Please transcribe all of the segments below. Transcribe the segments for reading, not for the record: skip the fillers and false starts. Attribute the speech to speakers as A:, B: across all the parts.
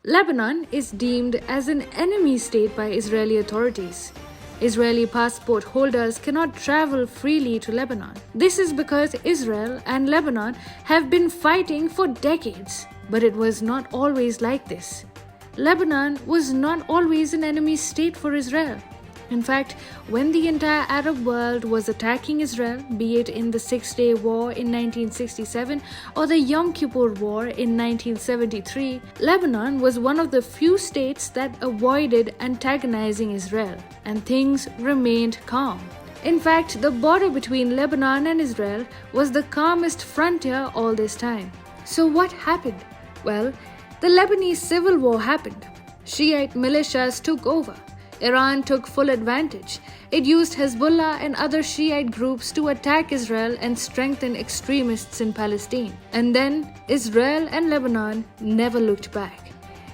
A: Lebanon is deemed as an enemy state by Israeli authorities. Israeli passport holders cannot travel freely to Lebanon. This is because Israel and Lebanon have been fighting for decades. But it was not always like this. Lebanon was not always an enemy state for Israel. In fact, when the entire Arab world was attacking Israel, be it in the Six-Day War in 1967 or the Yom Kippur War in 1973, Lebanon was one of the few states that avoided antagonizing Israel, and things remained calm. In fact, the border between Lebanon and Israel was the calmest frontier all this time. So what happened? Well, the Lebanese civil war happened. Shiite militias took over. Iran took full advantage. It used Hezbollah and other Shiite groups to attack Israel and strengthen extremists in Palestine. And then Israel and Lebanon never looked back.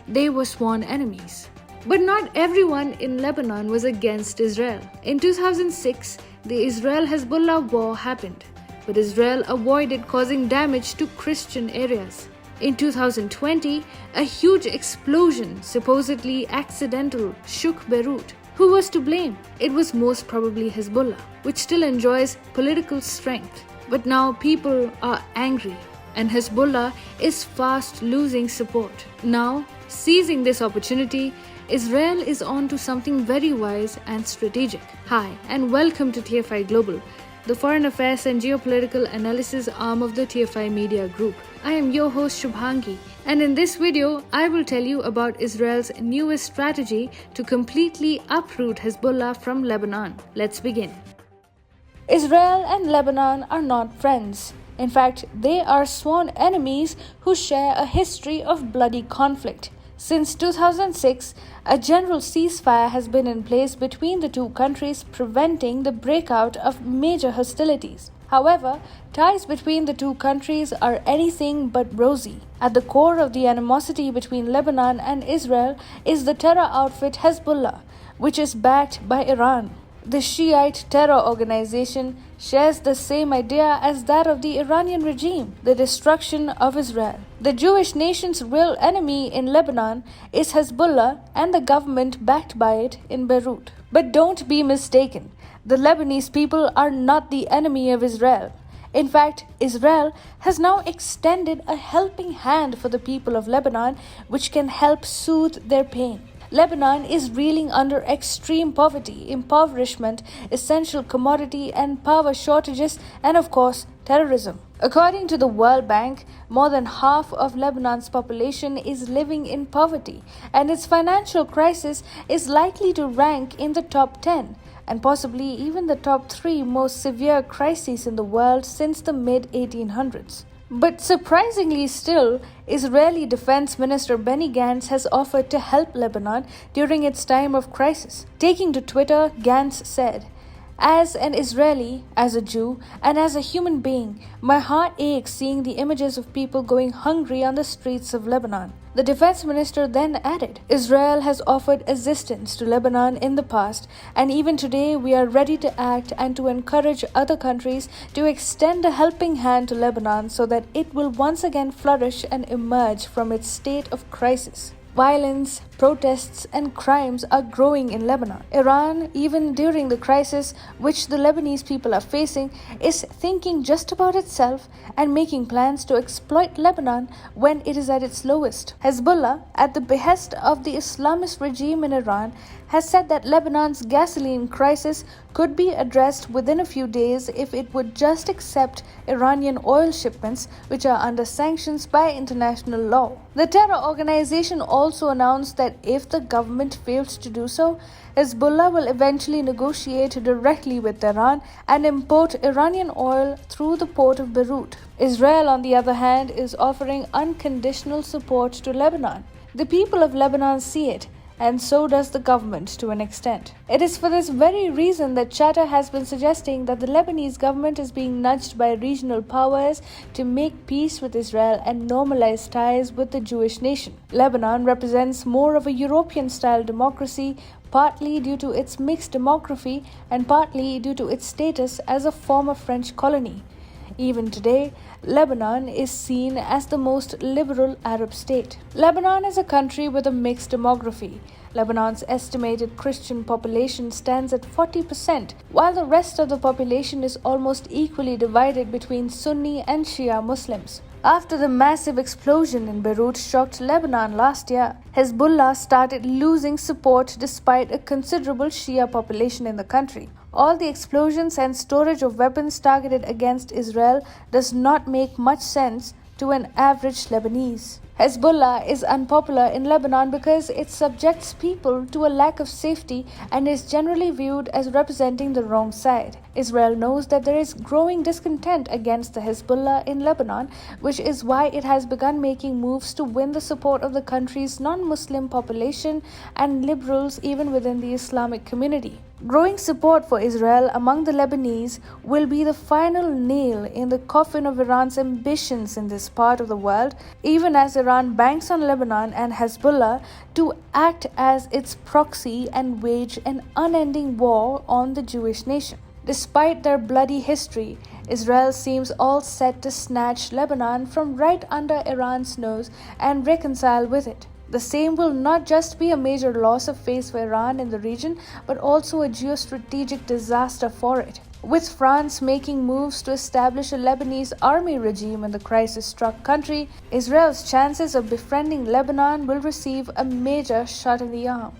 A: They were sworn enemies. But not everyone in Lebanon was against Israel. In 2006, the Israel-Hezbollah war happened, but Israel avoided causing damage to Christian areas. In 2020, a huge explosion, supposedly accidental, shook Beirut. Who was to blame? It was most probably Hezbollah, which still enjoys political strength. But now people are angry, and Hezbollah is fast losing support. Now, seizing this opportunity, Israel is on to something very wise and strategic. Hi, and welcome to TFI Global, the foreign affairs and geopolitical analysis arm of the TFI Media Group. I am your host Shubhangi, and in this video, I will tell you about Israel's newest strategy to completely uproot Hezbollah from Lebanon. Let's begin. Israel and Lebanon are not friends. In fact, they are sworn enemies who share a history of bloody conflict. Since 2006, a general ceasefire has been in place between the two countries, preventing the breakout of major hostilities. However, ties between the two countries are anything but rosy. At the core of the animosity between Lebanon and Israel is the terror outfit Hezbollah, which is backed by Iran. The Shiite terror organization shares the same idea as that of the Iranian regime, the destruction of Israel. The Jewish nation's real enemy in Lebanon is Hezbollah and the government backed by it in Beirut. But don't be mistaken, the Lebanese people are not the enemy of Israel. In fact, Israel has now extended a helping hand for the people of Lebanon, which can help soothe their pain. Lebanon is reeling under extreme poverty, impoverishment, essential commodity and power shortages, and of course, terrorism. According to the World Bank, more than half of Lebanon's population is living in poverty, and its financial crisis is likely to rank in the top 10, and possibly even the top 3 most severe crises in the world since the mid-1800s. But surprisingly still, Israeli Defense Minister Benny Gantz has offered to help Lebanon during its time of crisis. Taking to Twitter, Gantz said, "As an Israeli, as a Jew, and as a human being, my heart aches seeing the images of people going hungry on the streets of Lebanon." The defense minister then added, "Israel has offered assistance to Lebanon in the past, and even today we are ready to act and to encourage other countries to extend a helping hand to Lebanon so that it will once again flourish and emerge from its state of crisis." Violence, protests, and crimes are growing in Lebanon. Iran, even during the crisis which the Lebanese people are facing, is thinking just about itself and making plans to exploit Lebanon when it is at its lowest. Hezbollah, at the behest of the Islamist regime in Iran, has said that Lebanon's gasoline crisis could be addressed within a few days if it would just accept Iranian oil shipments, which are under sanctions by international law. The terror organization also announced that if the government fails to do so, Hezbollah will eventually negotiate directly with Tehran and import Iranian oil through the port of Beirut. Israel, on the other hand, is offering unconditional support to Lebanon. The people of Lebanon see it, and so does the government to an extent. It is for this very reason that chatter has been suggesting that the Lebanese government is being nudged by regional powers to make peace with Israel and normalize ties with the Jewish nation. Lebanon represents more of a European-style democracy, partly due to its mixed demography and partly due to its status as a former French colony. Even today, Lebanon is seen as the most liberal Arab state. Lebanon is a country with a mixed demography. Lebanon's estimated Christian population stands at 40%, while the rest of the population is almost equally divided between Sunni and Shia Muslims. After the massive explosion in Beirut shocked Lebanon last year, Hezbollah started losing support despite a considerable Shia population in the country. All the explosions and storage of weapons targeted against Israel does not make much sense to an average Lebanese. Hezbollah is unpopular in Lebanon because it subjects people to a lack of safety and is generally viewed as representing the wrong side. Israel knows that there is growing discontent against the Hezbollah in Lebanon, which is why it has begun making moves to win the support of the country's non-Muslim population and liberals even within the Islamic community. Growing support for Israel among the Lebanese will be the final nail in the coffin of Iran's ambitions in this part of the world, even as Iran banks on Lebanon and Hezbollah to act as its proxy and wage an unending war on the Jewish nation. Despite their bloody history, Israel seems all set to snatch Lebanon from right under Iran's nose and reconcile with it. The same will not just be a major loss of face for Iran in the region, but also a geostrategic disaster for it. With France making moves to establish a Lebanese army regime in the crisis-struck country, Israel's chances of befriending Lebanon will receive a major shot in the arm.